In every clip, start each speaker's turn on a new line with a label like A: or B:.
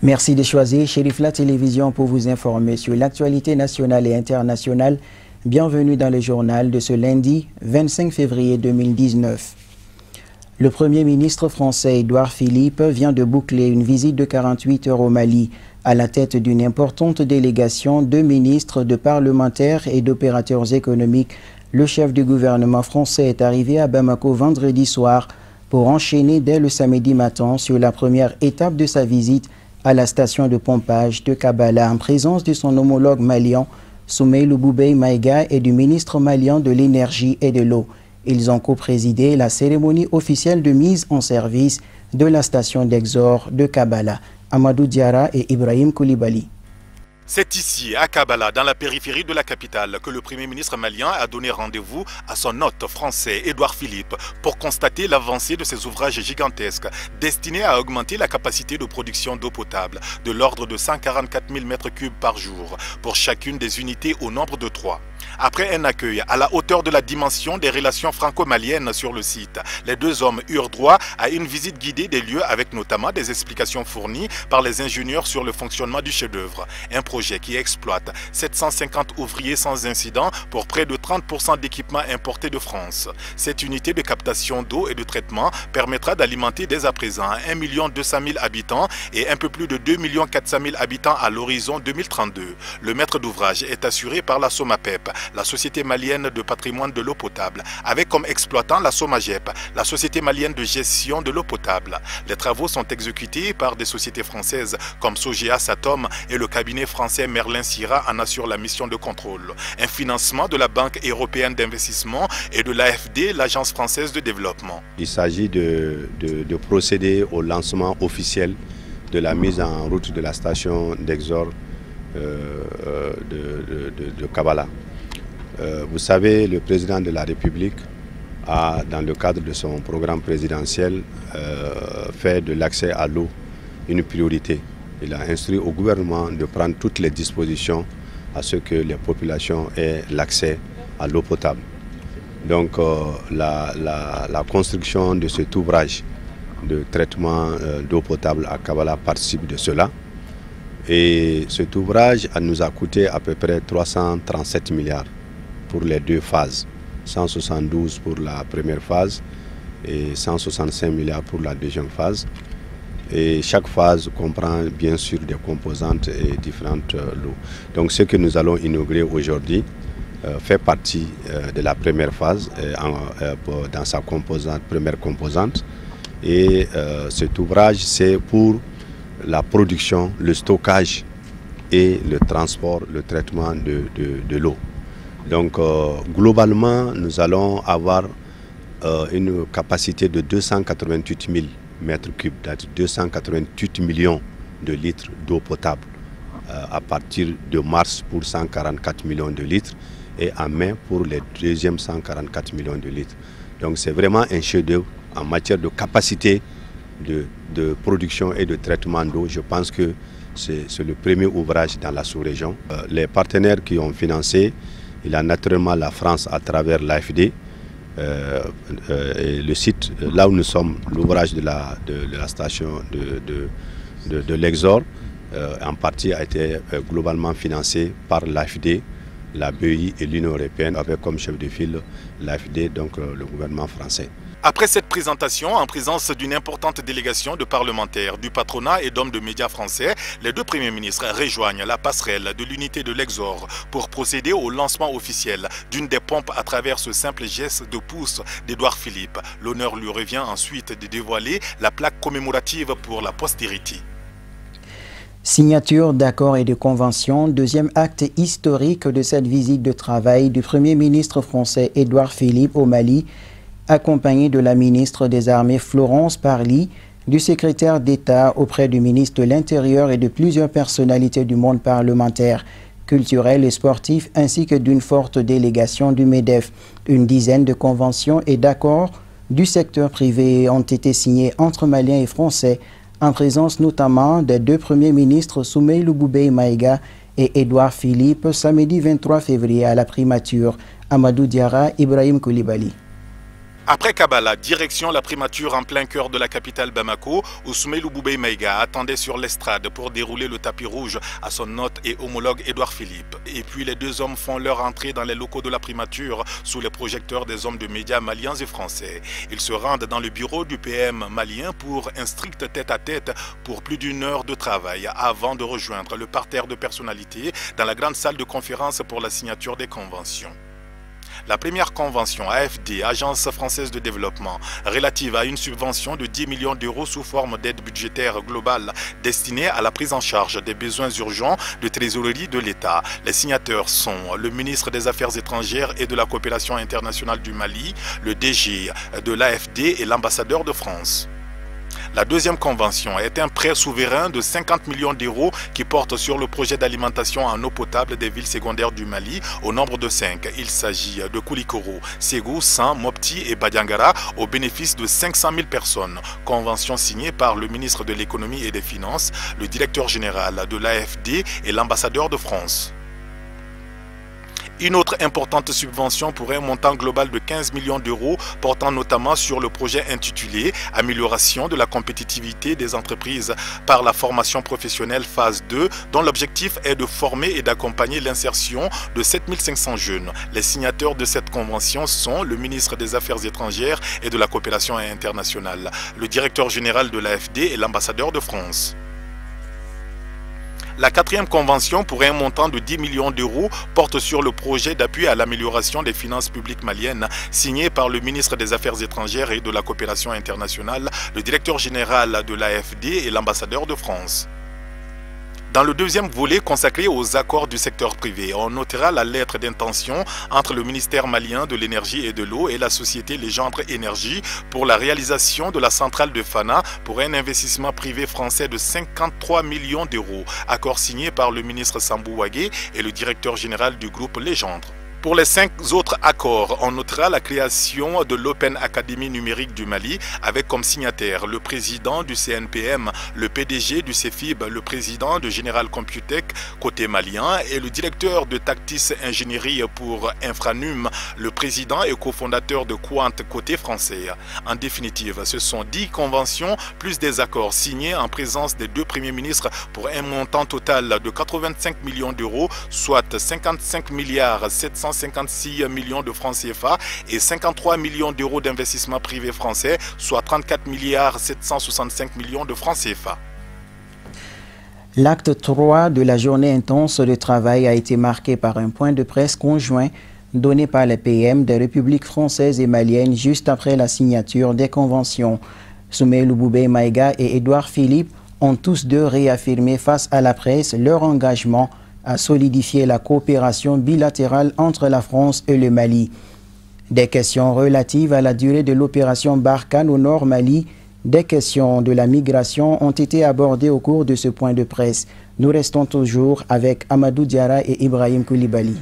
A: Merci de choisir Chérif-La Télévision pour vous informer sur l'actualité nationale et internationale. Bienvenue dans le journal de ce lundi 25 février 2019. Le Premier ministre français Édouard Philippe vient de boucler une visite de 48 heures au Mali. À la tête d'une importante délégation de ministres, de parlementaires et d'opérateurs économiques, le chef du gouvernement français est arrivé à Bamako vendredi soir pour enchaîner dès le samedi matin sur la première étape de sa visite à la station de pompage de Kabala en présence de son homologue malien Soumeylou Boubèye Maïga et du ministre malien de l'énergie et de l'eau. Ils ont co-présidé la cérémonie officielle de mise en service de la station d'Exor de Kabala. Amadou Diarra et Ibrahim Koulibaly.
B: C'est ici, à Kabala, dans la périphérie de la capitale, que le Premier ministre malien a donné rendez-vous à son hôte français, Édouard Philippe, pour constater l'avancée de ces ouvrages gigantesques destinés à augmenter la capacité de production d'eau potable de l'ordre de 144 000 m3 par jour pour chacune des unités au nombre de 3. Après un accueil à la hauteur de la dimension des relations franco-maliennes sur le site, les deux hommes eurent droit à une visite guidée des lieux avec notamment des explications fournies par les ingénieurs sur le fonctionnement du chef-d'œuvre. Un projet qui exploite 750 ouvriers sans incident pour près de 30% d'équipements importés de France. Cette unité de captation d'eau et de traitement permettra d'alimenter dès à présent 1 200 000 habitants et un peu plus de 2 400 000 habitants à l'horizon 2032. Le maître d'ouvrage est assuré par la SOMAPEP, la Société malienne de patrimoine de l'eau potable, avec comme exploitant la SOMAGEP, la Société malienne de gestion de l'eau potable. Les travaux sont exécutés par des sociétés françaises comme Sogea Satom et le cabinet français Merlin Syrah en assure la mission de contrôle. Un financement de la Banque européenne d'investissement et de l'AFD, l'Agence française de développement.
C: Il s'agit de procéder au lancement officiel de la mise en route de la station d'Exor de Kabala. Vous savez, le président de la République a, dans le cadre de son programme présidentiel, fait de l'accès à l'eau une priorité. Il a instruit au gouvernement de prendre toutes les dispositions à ce que les populations aient l'accès à l'eau potable. Donc la construction de cet ouvrage de traitement d'eau potable à Kabala participe de cela. Et cet ouvrage nous a coûté à peu près 337 milliards pour les deux phases, 172 pour la première phase et 165 milliards pour la deuxième phase. Et chaque phase comprend bien sûr des composantes et différentes lots. Donc ce que nous allons inaugurer aujourd'hui fait partie de la première phase dans sa première composante. Et cet ouvrage, c'est pour la production, le stockage et le transport, le traitement de l'eau. Donc globalement, nous allons avoir une capacité de 288 000 mètres cubes, c'est-à-dire 288 millions de litres d'eau potable à partir de mars pour 144 millions de litres et en mai pour les deuxièmes 144 millions de litres. Donc c'est vraiment un chef-d'œuvre en matière de capacité de production et de traitement d'eau. Je pense que c'est le premier ouvrage dans la sous-région. Les partenaires qui ont financé, il y a naturellement la France à travers l'AFD. Et le site, là où nous sommes, l'ouvrage de la station de l'Exor, en partie a été globalement financé par l'AFD, la BEI et l'Union européenne, avec comme chef de file l'AFD, donc le gouvernement français.
B: Après cette présentation, en présence d'une importante délégation de parlementaires, du patronat et d'hommes de médias français, les deux premiers ministres rejoignent la passerelle de l'unité de l'Exor pour procéder au lancement officiel d'une des pompes à travers ce simple geste de pouce d'Édouard Philippe. L'honneur lui revient ensuite de dévoiler la plaque commémorative pour la postérité.
A: Signature d'accords et de conventions, deuxième acte historique de cette visite de travail du Premier ministre français Édouard Philippe au Mali, accompagné de la ministre des Armées Florence Parly, du secrétaire d'État auprès du ministre de l'Intérieur et de plusieurs personnalités du monde parlementaire, culturel et sportif, ainsi que d'une forte délégation du MEDEF. Une dizaine de conventions et d'accords du secteur privé ont été signés entre Maliens et Français, en présence notamment des deux premiers ministres Soumeylou Boubèye Maïga et Édouard Philippe samedi 23 février à la primature. Amadou Diarra, Ibrahim Koulibaly.
B: Après Kabbalah, direction la primature en plein cœur de la capitale Bamako, où Soumeylou Boubèye Maïga attendait sur l'estrade pour dérouler le tapis rouge à son hôte et homologue Édouard Philippe. Et puis les deux hommes font leur entrée dans les locaux de la primature sous les projecteurs des hommes de médias maliens et français. Ils se rendent dans le bureau du PM malien pour un strict tête-à-tête pour plus d'une heure de travail avant de rejoindre le parterre de personnalités dans la grande salle de conférence pour la signature des conventions. La première convention AFD, Agence française de développement, relative à une subvention de 10 millions d'euros sous forme d'aide budgétaire globale destinée à la prise en charge des besoins urgents de trésorerie de l'État. Les signataires sont le ministre des Affaires étrangères et de la coopération internationale du Mali, le DG de l'AFD et l'ambassadeur de France. La deuxième convention est un prêt souverain de 50 millions d'euros qui porte sur le projet d'alimentation en eau potable des villes secondaires du Mali au nombre de 5. Il s'agit de Koulikoro, Ségou, San, Mopti et Badiangara au bénéfice de 500 000 personnes. Convention signée par le ministre de l'économie et des finances, le directeur général de l'AFD et l'ambassadeur de France. Une autre importante subvention pour un montant global de 15 millions d'euros portant notamment sur le projet intitulé « Amélioration de la compétitivité des entreprises par la formation professionnelle phase 2 » dont l'objectif est de former et d'accompagner l'insertion de 7500 jeunes. Les signataires de cette convention sont le ministre des Affaires étrangères et de la coopération internationale, le directeur général de l'AFD et l'ambassadeur de France. La quatrième convention pour un montant de 10 millions d'euros porte sur le projet d'appui à l'amélioration des finances publiques maliennes signé par le ministre des Affaires étrangères et de la coopération internationale, le directeur général de l'AFD et l'ambassadeur de France. Dans le deuxième volet consacré aux accords du secteur privé, on notera la lettre d'intention entre le ministère malien de l'énergie et de l'eau et la société Legendre Énergie pour la réalisation de la centrale de Fana pour un investissement privé français de 53 millions d'euros, accord signé par le ministre Sambou Wagué et le directeur général du groupe Legendre. Pour les 5 autres accords, on notera la création de l'Open Academy numérique du Mali avec comme signataire le président du CNPM, le PDG du CEFIB, le président de General Computec côté malien et le directeur de Tactis Ingénierie pour Infranum, le président et cofondateur de Quant côté français. En définitive, ce sont 10 conventions plus des accords signés en présence des deux premiers ministres pour un montant total de 85 millions d'euros, soit 55 milliards 756 millions de francs CFA et 53 millions d'euros d'investissement privé français, soit 34 milliards 765 millions de francs CFA.
A: L'acte 3 de la journée intense de travail a été marqué par un point de presse conjoint donné par les PM des républiques françaises et maliennes juste après la signature des conventions. Soumeylou Boubèye Maïga et Édouard Philippe ont tous deux réaffirmé face à la presse leur engagement à solidifier la coopération bilatérale entre la France et le Mali. Des questions relatives à la durée de l'opération Barkhane au nord Mali, des questions de la migration ont été abordées au cours de ce point de presse. Nous restons toujours avec Amadou Diarra et Ibrahim Koulibaly.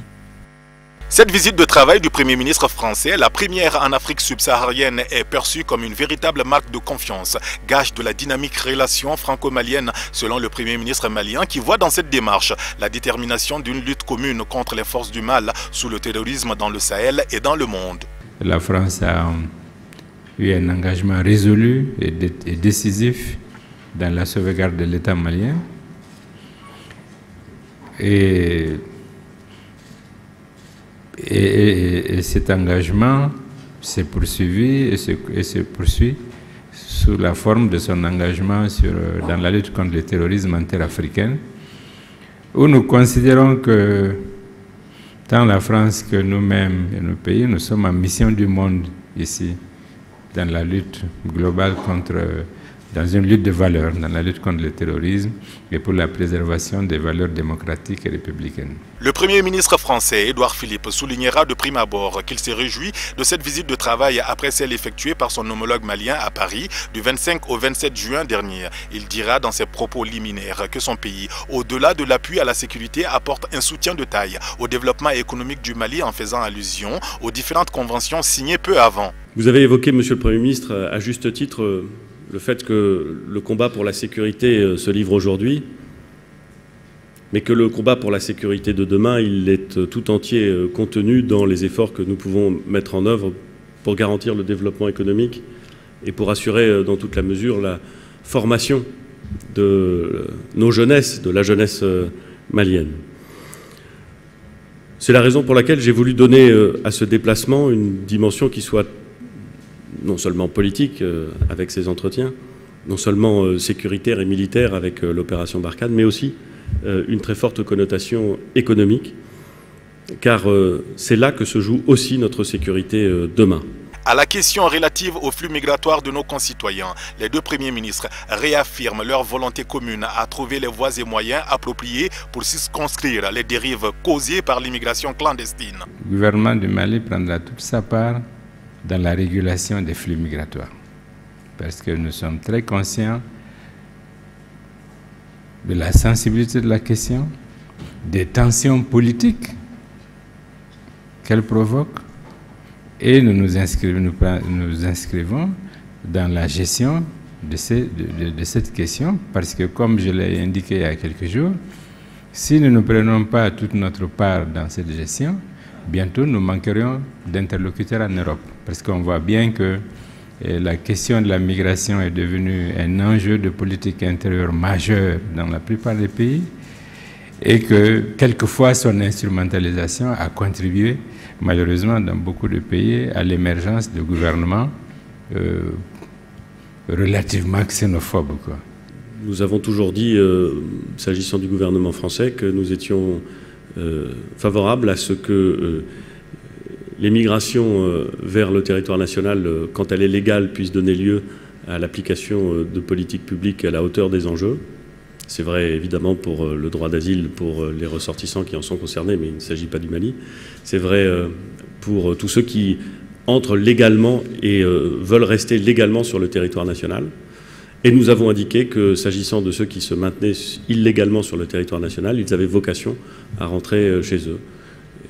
B: Cette visite de travail du Premier ministre français, la première en Afrique subsaharienne, est perçue comme une véritable marque de confiance, gage de la dynamique relation franco-malienne, selon le Premier ministre malien, qui voit dans cette démarche la détermination d'une lutte commune contre les forces du mal sous le terrorisme dans le Sahel et dans le monde.
D: La France a eu un engagement résolu et décisif dans la sauvegarde de l'État malien. Et cet engagement s'est poursuivi et se poursuit sous la forme de son engagement dans la lutte contre le terrorisme interafricain, où nous considérons que tant la France que nous-mêmes et nos pays, nous sommes en mission du monde ici, dans la lutte globale dans une lutte de valeurs, dans la lutte contre le terrorisme et pour la préservation des valeurs démocratiques et républicaines.
B: Le Premier ministre français, Édouard Philippe, soulignera de prime abord qu'il s'est réjoui de cette visite de travail après celle effectuée par son homologue malien à Paris du 25 au 27 juin dernier. Il dira dans ses propos liminaires que son pays, au-delà de l'appui à la sécurité, apporte un soutien de taille au développement économique du Mali en faisant allusion aux différentes conventions signées peu avant.
E: Vous avez évoqué, Monsieur le Premier ministre, à juste titre, le fait que le combat pour la sécurité se livre aujourd'hui. mais que le combat pour la sécurité de demain, il est tout entier contenu dans les efforts que nous pouvons mettre en œuvre pour garantir le développement économique et pour assurer dans toute la mesure la formation de nos jeunesses, de la jeunesse malienne. C'est la raison pour laquelle j'ai voulu donner à ce déplacement une dimension qui soit non seulement politique avec ces entretiens, non seulement sécuritaire et militaire avec l'opération Barkhane, mais aussi une très forte connotation économique, car c'est là que se joue aussi notre sécurité demain.
B: À la question relative au flux migratoire de nos concitoyens, les deux premiers ministres réaffirment leur volonté commune à trouver les voies et moyens appropriés pour circonscrire les dérives causées par l'immigration clandestine.
D: Le gouvernement du Mali prendra toute sa part dans la régulation des flux migratoires, parce que nous sommes très conscients de la sensibilité de la question, des tensions politiques qu'elle provoque, et nous nous inscrivons dans la gestion de cette question, parce que, comme je l'ai indiqué il y a quelques jours, si nous ne prenons pas toute notre part dans cette gestion, bientôt nous manquerions d'interlocuteurs en Europe, parce qu'on voit bien que la question de la migration est devenue un enjeu de politique intérieure majeur dans la plupart des pays, et que quelquefois son instrumentalisation a contribué, malheureusement dans beaucoup de pays, à l'émergence de gouvernements relativement xénophobes, quoi.
E: Nous avons toujours dit, s'agissant du gouvernement français, que nous étions favorables à ce que les migrations vers le territoire national, quand elle est légale, puissent donner lieu à l'application de politiques publiques à la hauteur des enjeux. C'est vrai évidemment pour le droit d'asile, pour les ressortissants qui en sont concernés, mais il ne s'agit pas du Mali. C'est vrai pour tous ceux qui entrent légalement et veulent rester légalement sur le territoire national. Et nous avons indiqué que s'agissant de ceux qui se maintenaient illégalement sur le territoire national, ils avaient vocation à rentrer chez eux.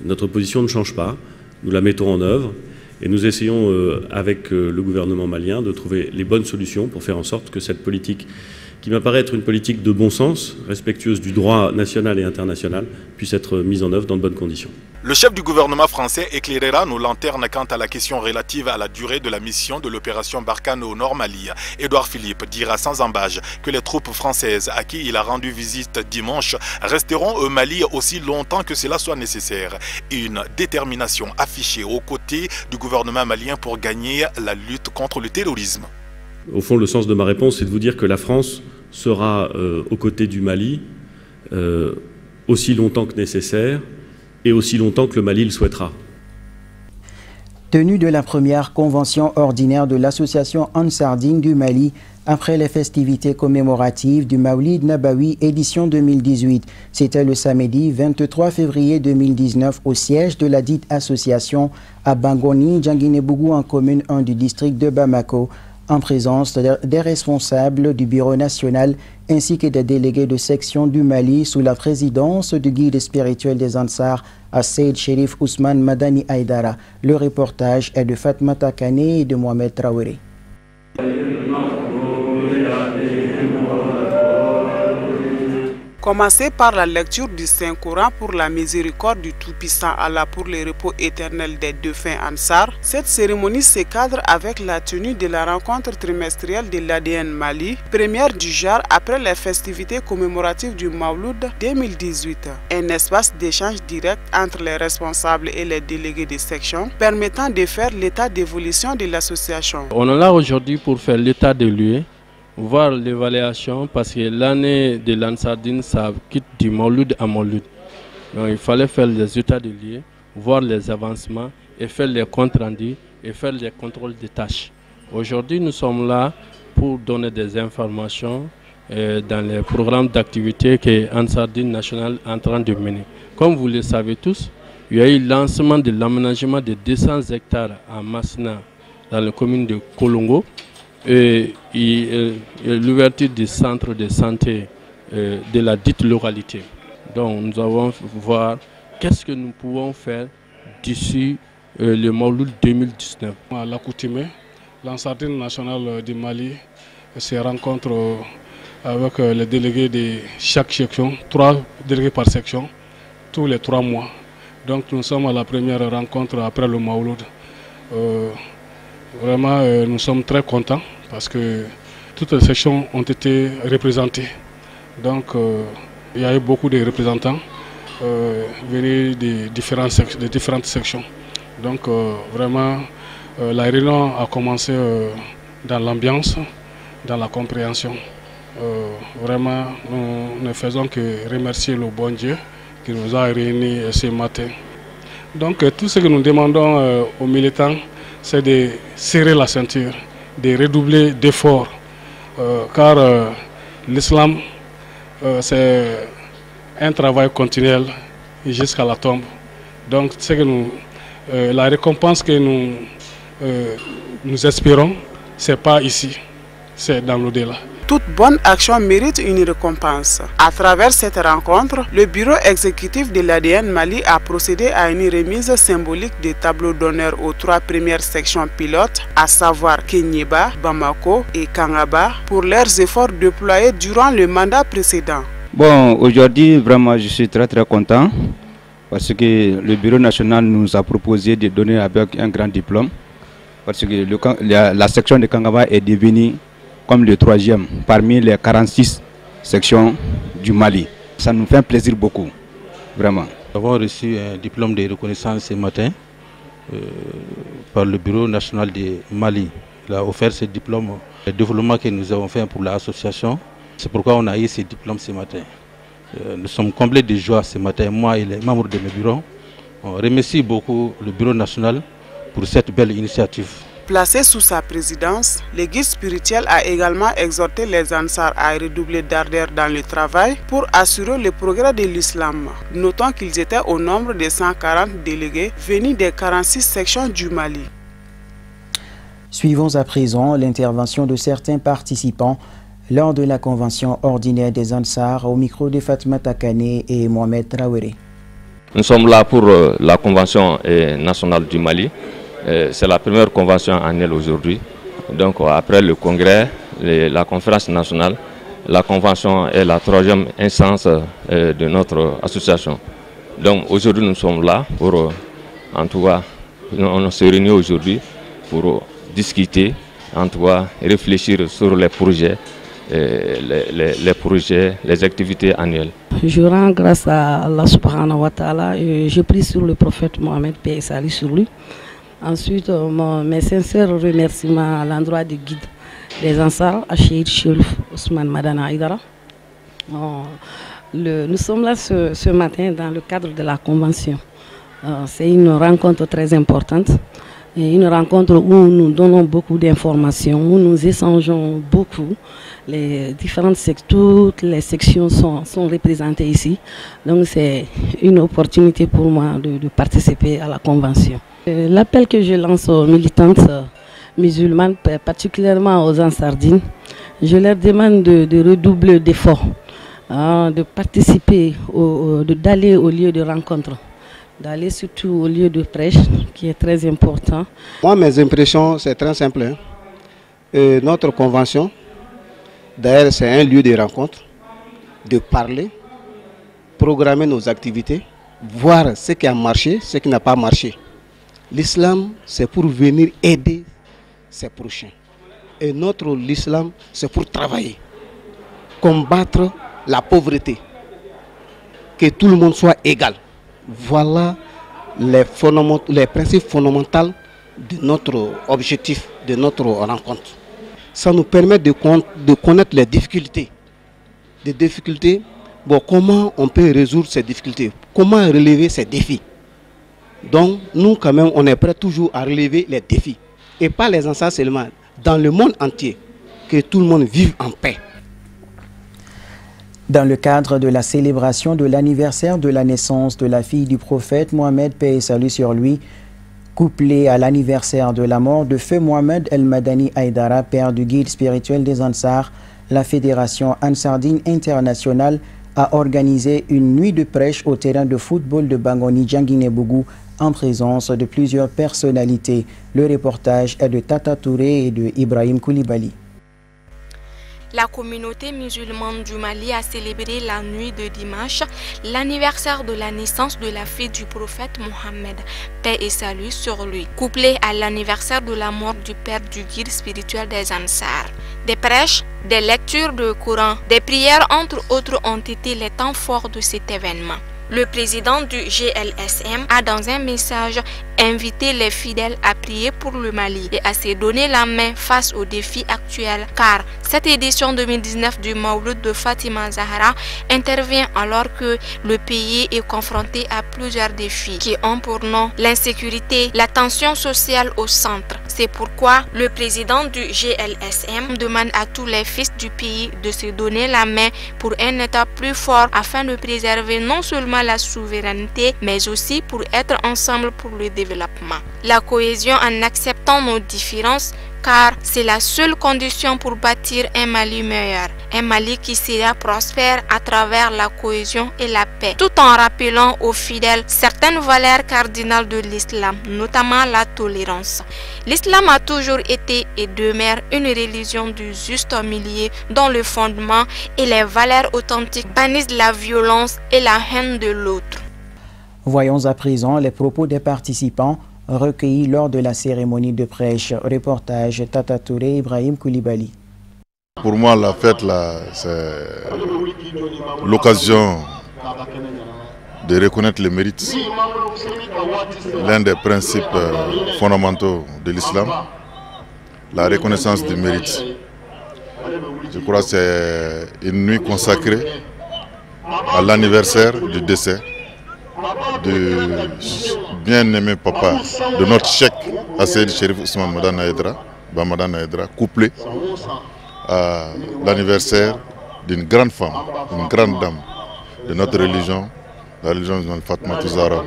E: Notre position ne change pas, nous la mettons en œuvre et nous essayons avec le gouvernement malien de trouver les bonnes solutions pour faire en sorte que cette politique, qui m'apparaît être une politique de bon sens, respectueuse du droit national et international, puisse être mise en œuvre dans de bonnes conditions.
B: Le chef du gouvernement français éclairera nos lanternes quant à la question relative à la durée de la mission de l'opération Barkhane au Nord Mali. Édouard Philippe dira sans embâche que les troupes françaises à qui il a rendu visite dimanche resteront au Mali aussi longtemps que cela soit nécessaire. Une détermination affichée aux côtés du gouvernement malien pour gagner la lutte contre le terrorisme.
E: Au fond, le sens de ma réponse, c'est de vous dire que la France sera aux côtés du Mali aussi longtemps que nécessaire et aussi longtemps que le Mali le souhaitera.
A: Tenue de la première convention ordinaire de l'association Ansar Dine du Mali après les festivités commémoratives du Maulid Nabawi édition 2018. C'était le samedi 23 février 2019 au siège de la dite association à Bangoni, Djanguinebougou en commune 1 du district de Bamako, en présence des responsables du bureau national ainsi que des délégués de section du Mali sous la présidence du guide spirituel des Ansar, Seyd Chérif Ousmane Madani Aïdara. Le reportage est de Fatmata Kane et de Mohamed Traoré.
F: Commencez par la lecture du Saint-Coran pour la miséricorde du Tout-Puissant Allah pour le repos éternel des défunts Ansar. Cette cérémonie se cadre avec la tenue de la rencontre trimestrielle de l'ADN Mali, première du genre après les festivités commémoratives du Mawlud 2018. Un espace d'échange direct entre les responsables et les délégués de section permettant de faire l'état d'évolution de l'association.
G: On est là aujourd'hui pour faire l'état des lieux, voir l'évaluation, parce que l'année de l'Ansar Dine, ça quitte du Mawlud à Mawlud. Donc il fallait faire les états de lieux, voir les avancements et faire les comptes rendus et faire les contrôles des tâches. Aujourd'hui, nous sommes là pour donner des informations dans les programmes d'activité que Ansar Dine National est en train de mener. Comme vous le savez tous, il y a eu le lancement de l'aménagement de 200 hectares à Masna, dans la commune de Kolongo, et l'ouverture du centre de santé de la dite localité. Donc nous allons voir qu'est-ce que nous pouvons faire d'ici le Mawlud 2019.
H: À l'accoutumée, l'Ansar Dine National du Mali se rencontre avec les délégués de chaque section, 3 délégués par section, tous les 3 mois. Donc nous sommes à la première rencontre après le Mawlud. Vraiment, nous sommes très contents parce que toutes les sections ont été représentées. Donc il y a eu beaucoup de représentants venus de différentes sections. Donc vraiment, la réunion a commencé dans l'ambiance, dans la compréhension. Vraiment, nous ne faisons que remercier le bon Dieu qui nous a réunis ce matin. Donc tout ce que nous demandons aux militants, c'est de serrer la ceinture, de redoubler d'efforts, car l'islam, c'est un travail continuel jusqu'à la tombe. Donc la récompense que nous espérons, ce n'est pas ici, c'est dans l'au-delà.
F: Toute bonne action mérite une récompense. À travers cette rencontre, le bureau exécutif de l'ADN Mali a procédé à une remise symbolique des tableaux d'honneur aux 3 premières sections pilotes, à savoir Kenyeba, Bamako et Kangaba, pour leurs efforts déployés durant le mandat précédent.
I: Bon, aujourd'hui, vraiment, je suis très content parce que le bureau national nous a proposé de donner avec un grand diplôme parce que la section de Kangaba est devenue comme le 3e parmi les 46 sections du Mali. Ça nous fait plaisir beaucoup, vraiment.
J: Nous avons reçu un diplôme de reconnaissance ce matin par le bureau national du Mali. Il a offert ce diplôme, le développement que nous avons fait pour l'association. C'est pourquoi on a eu ce diplôme ce matin. Nous sommes complets de joie ce matin, moi et les membres de mes bureaux. On remercie beaucoup le bureau national pour cette belle initiative.
F: Placé sous sa présidence, le guide spirituel a également exhorté les Ansar à redoubler d'ardeur dans le travail pour assurer le progrès de l'islam. Notons qu'ils étaient au nombre de 140 délégués venus des 46 sections du Mali.
A: Suivons à présent l'intervention de certains participants lors de la convention ordinaire des Ansar au micro de Fatma Takane et Mohamed Traoré.
K: Nous sommes là pour la convention nationale du Mali. C'est la première convention annuelle aujourd'hui. Donc après le congrès, la conférence nationale, la convention est la 3e instance de notre association. Donc aujourd'hui nous sommes là pour, en tout cas, on se réunit aujourd'hui pour discuter, en tout cas réfléchir sur les projets, les activités annuelles.
L: Je rends grâce à Allah subhanahu wa ta'ala et je prie sur le prophète Mohamed, paix et salut sur lui. Ensuite, mes sincères remerciements à l'endroit du guide des Ansar, à Cheikh Chérif Ousmane Madana Aïdara. Nous sommes là ce matin dans le cadre de la convention. C'est une rencontre très importante, et une rencontre où nous donnons beaucoup d'informations, où nous échangeons beaucoup. Toutes les sections sont représentées ici. Donc c'est une opportunité pour moi de participer à la convention. L'appel que je lance aux militantes musulmanes, particulièrement aux Ansardines, je leur demande de redoubler d'efforts, de participer, d'aller au lieu de rencontre, d'aller surtout au lieu de prêche, qui est très important.
M: Moi, mes impressions, c'est très simple. Notre convention, d'ailleurs, c'est un lieu de rencontre, de parler, programmer nos activités, voir ce qui a marché, ce qui n'a pas marché. L'islam, c'est pour venir aider ses prochains. Et l'islam, c'est pour travailler, combattre la pauvreté, que tout le monde soit égal. Voilà les principes fondamentaux de notre objectif, de notre rencontre. Ça nous permet de connaître les difficultés. Bon, comment on peut résoudre ces difficultés? Comment relever ces défis? Donc, nous, quand même, on est prêt toujours à relever les défis. Et pas les Ansars seulement, dans le monde entier, que tout le monde vive en paix.
A: Dans le cadre de la célébration de l'anniversaire de la naissance de la fille du prophète Mohamed, paix et salut sur lui, couplé à l'anniversaire de la mort de feu Mohamed El Madani Aïdara, père du guide spirituel des Ansar, la Fédération Ansardine Internationale a organisé une nuit de prêche au terrain de football de Bangoni Djanguinebougou en présence de plusieurs personnalités. Le reportage est de Tata Touré et de Ibrahim Koulibaly.
N: La communauté musulmane du Mali a célébré la nuit de dimanche l'anniversaire de la naissance de la fille du prophète Mohammed, paix et salut sur lui, couplé à l'anniversaire de la mort du père du guide spirituel des Ansar. Des prêches, des lectures de Coran, des prières entre autres ont été les temps forts de cet événement. Le président du GLSM a dans un message invité les fidèles à prier pour le Mali et à se donner la main face aux défis actuels, car cette édition 2019 du Mawlud de Fatima Zahra intervient alors que le pays est confronté à plusieurs défis qui ont pour nom l'insécurité, la tension sociale au centre. C'est pourquoi le président du GLSM demande à tous les fils du pays de se donner la main pour un État plus fort afin de préserver non seulement la souveraineté, mais aussi pour être ensemble pour le développement. La cohésion en acceptant nos différences, car c'est la seule condition pour bâtir un Mali meilleur, un Mali qui sera prospère à travers la cohésion et la paix, tout en rappelant aux fidèles certaines valeurs cardinales de l'islam, notamment la tolérance. L'islam a toujours été et demeure une religion du juste milieu dont le fondement et les valeurs authentiques bannissent la violence et la haine de l'autre.
A: Voyons à présent les propos des participants recueillis lors de la cérémonie de prêche. Reportage Tata Touré, Ibrahim Koulibaly.
O: Pour moi, la fête, là, c'est l'occasion de reconnaître les mérites. L'un des principes fondamentaux de l'islam, la reconnaissance du mérite. Je crois que c'est une nuit consacrée à l'anniversaire du décès de bien-aimé papa de notre cheikh Asseyid Cherif Ousmane Madane Aïdara, Bamadan Aïdara, couplé à l'anniversaire d'une grande femme, une grande dame de notre religion, la religion de Fatoumata Zahra.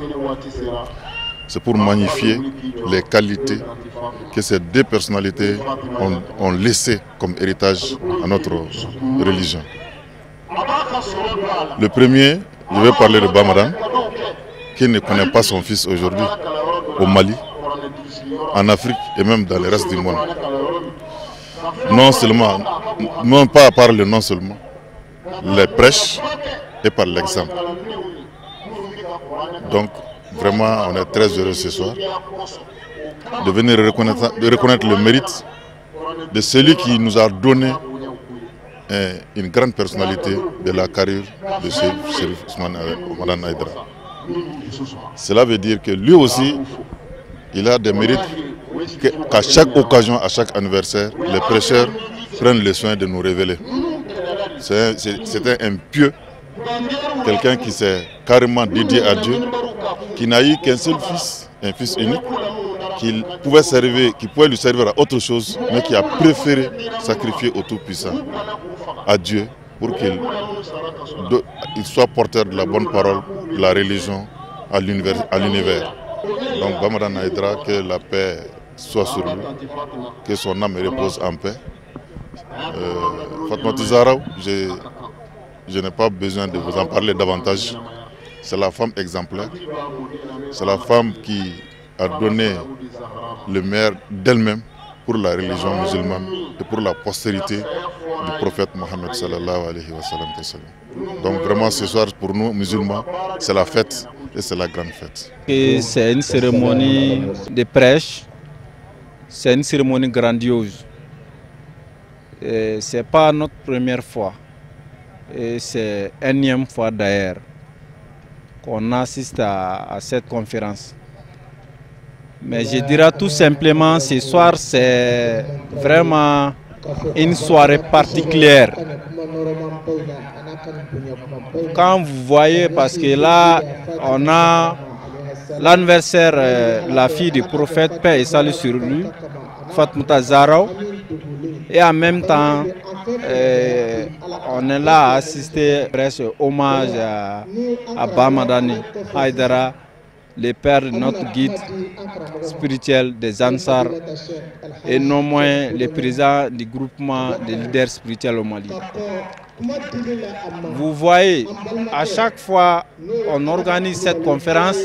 O: C'est pour magnifier les qualités que ces deux personnalités ont laissées comme héritage à notre religion. Le premier, je vais parler de Bamadan, qui ne connaît pas son fils aujourd'hui au Mali, en Afrique et même dans le reste du monde. Non seulement, non pas par le non seulement, les prêches et par l'exemple. Donc vraiment on est très heureux ce soir de venir reconnaître le mérite de celui qui nous a donné une grande personnalité de la carrière de Cherif Ousmane Madane Aïdara. Cela veut dire que lui aussi, il a des mérites qu'à chaque occasion, à chaque anniversaire, les prêcheurs prennent le soin de nous révéler. C'était un pieux, quelqu'un qui s'est carrément dédié à Dieu, qui n'a eu qu'un seul fils, un fils unique, qui pouvait lui servir à autre chose, mais qui a préféré sacrifier au Tout-Puissant, à Dieu, pour qu'il soit porteur de la bonne parole, de la religion à l'univers. Donc Bamadan Aïdara, que la paix soit sur lui, que son âme repose en paix. Fatoumata Zahra, je n'ai pas besoin de vous en parler davantage. C'est la femme exemplaire, c'est la femme qui a donné le meilleur d'elle-même pour la religion musulmane et pour la postérité du prophète Mohammed sallallahu alayhi wa sallam. Donc vraiment ce soir pour nous musulmans, c'est la fête et c'est la grande fête.
P: C'est une cérémonie de prêche, c'est une cérémonie grandiose. Ce n'est pas notre première fois, c'est énième fois d'ailleurs qu'on assiste à cette conférence. Mais je dirais tout simplement, ce soir, c'est vraiment une soirée particulière. Quand vous voyez, parce que là, on a l'anniversaire, la fille du prophète, paix et salut sur lui, Fatoumata Zahra, et en même temps, on est là à assister presque hommage à Bamadan Aïdara, le père de notre guide spirituel des Ansar et non moins le président du groupement des leaders spirituels au Mali. Vous voyez, à chaque fois on organise cette conférence,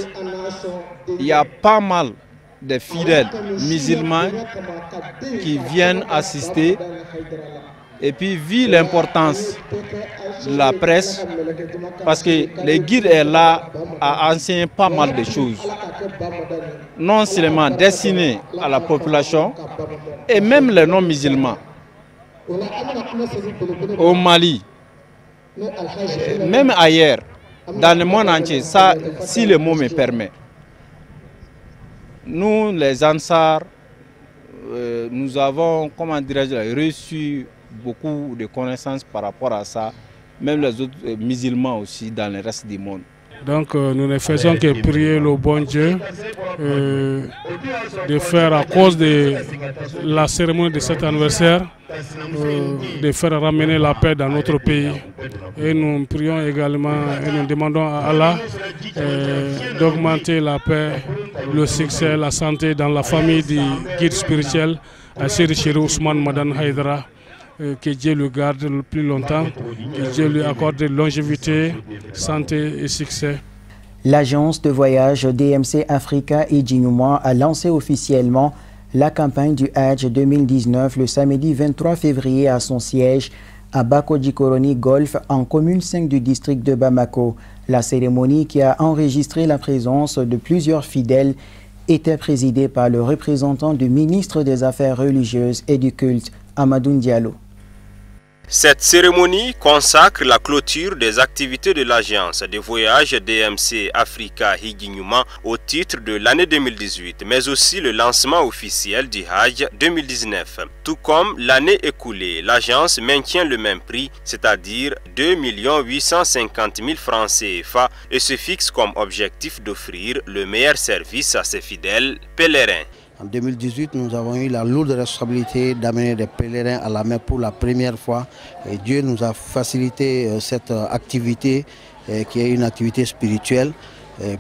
P: il y a pas mal de fidèles musulmans qui viennent assister Et puis, vu l'importance de la presse, parce que le guide est là à enseigner pas mal de choses, non seulement destinées à la population, et même les non-musulmans. Au Mali, même ailleurs, dans le monde entier, ça, si le mot me permet. Nous, les Ansar, nous avons, comment dirais-je, reçu beaucoup de connaissances par rapport à ça, même les autres musulmans aussi dans le reste du monde.
H: Donc nous ne faisons que prier le bon Dieu de faire, à cause de la cérémonie de cet anniversaire, de faire ramener la paix dans notre pays. Et nous prions également et nous demandons à Allah d'augmenter la paix, le succès, la santé dans la famille du guide spirituel, Seydi Chérif Ousmane Madane Haïdara. Que Dieu le garde le plus longtemps, que Dieu lui accorde longévité, santé et succès.
A: L'agence de voyage DMC Africa Hidji-Nouma a lancé officiellement la campagne du Hajj 2019 le samedi 23 février à son siège à Bako-Djikoroni Golf en commune 5 du district de Bamako. La cérémonie, qui a enregistré la présence de plusieurs fidèles, était présidée par le représentant du ministre des Affaires religieuses et du culte, Amadou Diallo.
Q: Cette cérémonie consacre la clôture des activités de l'agence de voyage DMC Africa Hidji-Nouma au titre de l'année 2018, mais aussi le lancement officiel du Hajj 2019. Tout comme l'année écoulée, l'agence maintient le même prix, c'est-à-dire 2 850 000 francs CFA, et se fixe comme objectif d'offrir le meilleur service à ses fidèles pèlerins.
R: En 2018, nous avons eu la lourde responsabilité d'amener des pèlerins à la Mecque pour la première fois. Et Dieu nous a facilité cette activité qui est une activité spirituelle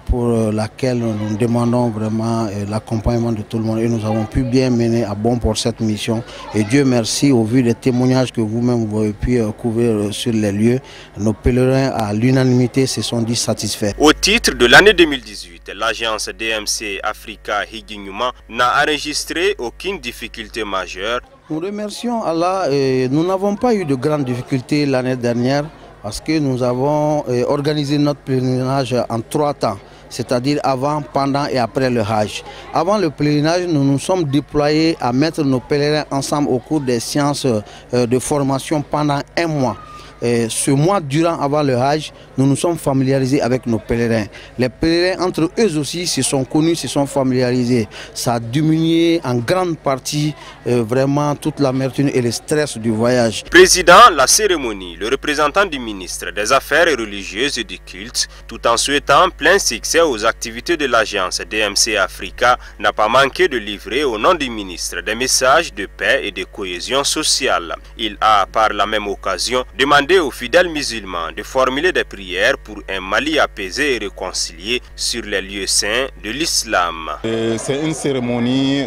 R: pour laquelle nous demandons vraiment l'accompagnement de tout le monde. Et nous avons pu bien mener à bon pour cette mission. Et Dieu merci, au vu des témoignages que vous-même vous avez pu couvrir sur les lieux, nos pèlerins à l'unanimité se sont dit satisfaits.
Q: Au titre de l'année 2018, l'agence DMC Africa Hidji-Nouma n'a enregistré aucune difficulté majeure.
R: Nous remercions Allah. Nous n'avons pas eu de grandes difficultés l'année dernière, parce que nous avons organisé notre pèlerinage en 3 temps, c'est-à-dire avant, pendant et après le Hajj. Avant le pèlerinage, nous nous sommes déployés à mettre nos pèlerins ensemble au cours des séances de formation pendant 1 mois. Ce mois durant avant le Hajj, nous nous sommes familiarisés avec nos pèlerins. Les pèlerins entre eux aussi se sont connus, se sont familiarisés. Ça a diminué en grande partie vraiment toute l'amertume et le stress du voyage.
Q: Président la cérémonie, le représentant du ministre des Affaires religieuses et du culte, tout en souhaitant plein succès aux activités de l'agence DMC Africa, n'a pas manqué de livrer au nom du ministre des messages de paix et de cohésion sociale. Il a par la même occasion demandé aux fidèles musulmans de formuler des prières pour un Mali apaisé et réconcilié sur les lieux saints de l'islam.
S: C'est une cérémonie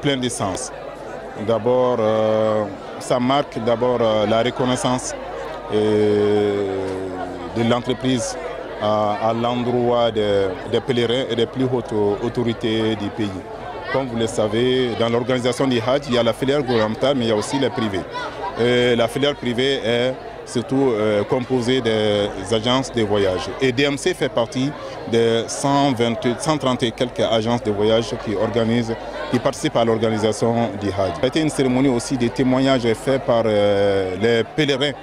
S: pleine de sens. D'abord, ça marque d'abord la reconnaissance de l'entreprise à l'endroit des pèlerins et des plus hautes autorités du pays. Comme vous le savez, dans l'organisation du Hajj, il y a la filière gouvernementale, mais il y a aussi les privés. La filière privée est surtout composée des agences de voyage. Et DMC fait partie des 130 et quelques agences de voyage qui participent à l'organisation du Hajj. Ça a été une cérémonie aussi de témoignages faits par les pèlerins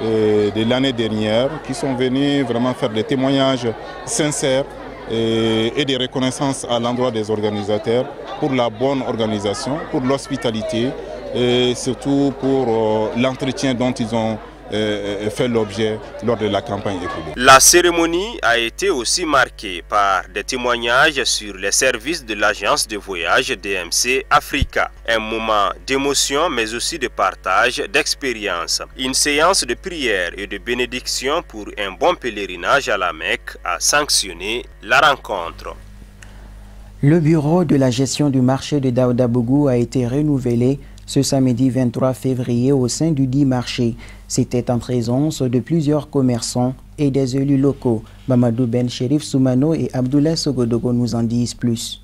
S: de l'année dernière qui sont venus vraiment faire des témoignages sincères et des reconnaissances à l'endroit des organisateurs pour la bonne organisation, pour l'hospitalité et surtout pour l'entretien dont ils ont fait l'objet lors de la campagne écoulée.
Q: La cérémonie a été aussi marquée par des témoignages sur les services de l'agence de voyage DMC Africa. Un moment d'émotion mais aussi de partage d'expérience. Une séance de prière et de bénédiction pour un bon pèlerinage à la Mecque a sanctionné la rencontre.
A: Le bureau de la gestion du marché de Daoudabougou a été renouvelé ce samedi 23 février au sein du dit marché. C'était en présence de plusieurs commerçants et des élus locaux. Mamadou Ben Chérif Soumano et Abdoulaye Sogodogo nous en disent plus.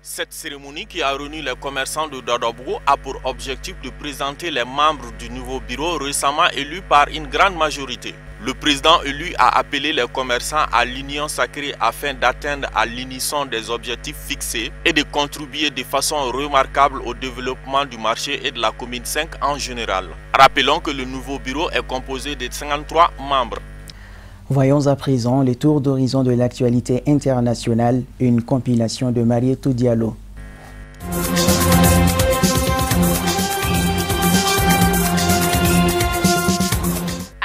T: Cette cérémonie qui a réuni les commerçants de Dadabougou a pour objectif de présenter les membres du nouveau bureau récemment élus par une grande majorité. Le président élu a appelé les commerçants à l'union sacrée afin d'atteindre à l'unisson des objectifs fixés et de contribuer de façon remarquable au développement du marché et de la commune 5 en général. Rappelons que le nouveau bureau est composé de 53 membres.
A: Voyons à présent les tours d'horizon de l'actualité internationale, une compilation de Marietou Diallo.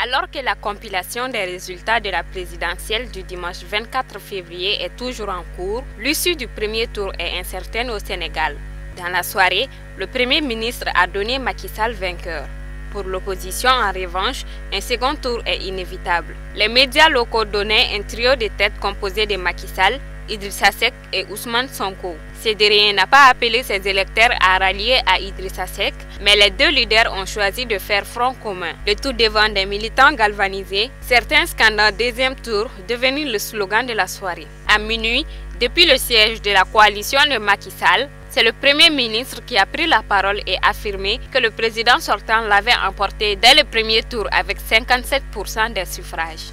U: Alors que la compilation des résultats de la présidentielle du dimanche 24 février est toujours en cours, l'issue du premier tour est incertaine au Sénégal. Dans la soirée, le Premier ministre a donné Macky Sall vainqueur. Pour l'opposition, en revanche, un second tour est inévitable. Les médias locaux donnaient un trio de têtes composé de Macky Sall, Idrissa Seck et Ousmane Sonko. Ce dernier n'a pas appelé ses électeurs à rallier à Idrissa Seck, mais les deux leaders ont choisi de faire front commun. Le tout devant des militants galvanisés, certains scandant deuxième tour, devenu le slogan de la soirée. À minuit, depuis le siège de la coalition de Macky Sall, c'est le Premier ministre qui a pris la parole et affirmé que le président sortant l'avait emporté dès le premier tour avec 57% des suffrages.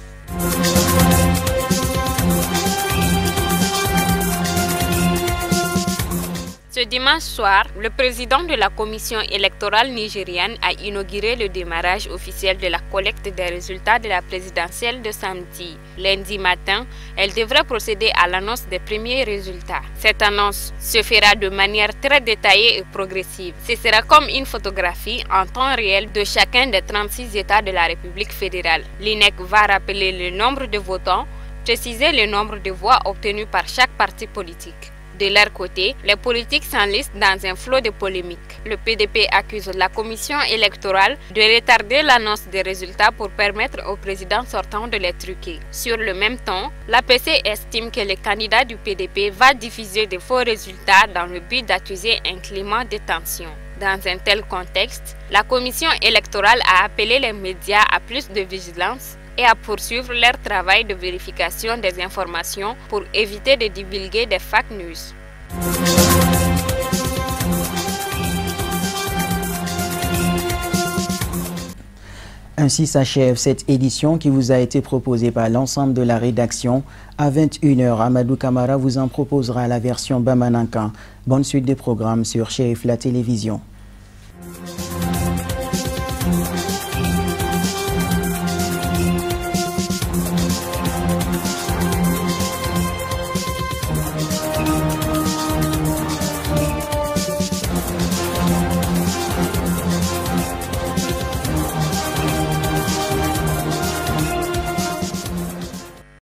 U: Ce dimanche soir, le président de la commission électorale nigériane a inauguré le démarrage officiel de la collecte des résultats de la présidentielle de samedi. Lundi matin, elle devrait procéder à l'annonce des premiers résultats. Cette annonce se fera de manière très détaillée et progressive. Ce sera comme une photographie en temps réel de chacun des 36 États de la République fédérale. L'INEC va rappeler le nombre de votants, préciser le nombre de voix obtenues par chaque parti politique. De leur côté, les politiques s'enlisent dans un flot de polémiques. Le PDP accuse la commission électorale de retarder l'annonce des résultats pour permettre au président sortant de les truquer. Sur le même ton, l'APC estime que le candidat du PDP va diffuser de faux résultats dans le but d'accuser un climat de tension. Dans un tel contexte, la commission électorale a appelé les médias à plus de vigilance et à poursuivre leur travail de vérification des informations pour éviter de divulguer des fake news.
A: Ainsi s'achève cette édition qui vous a été proposée par l'ensemble de la rédaction. À 21 h, Amadou Kamara vous en proposera la version Bamanankan. Bonne suite des programmes sur Chérif la télévision.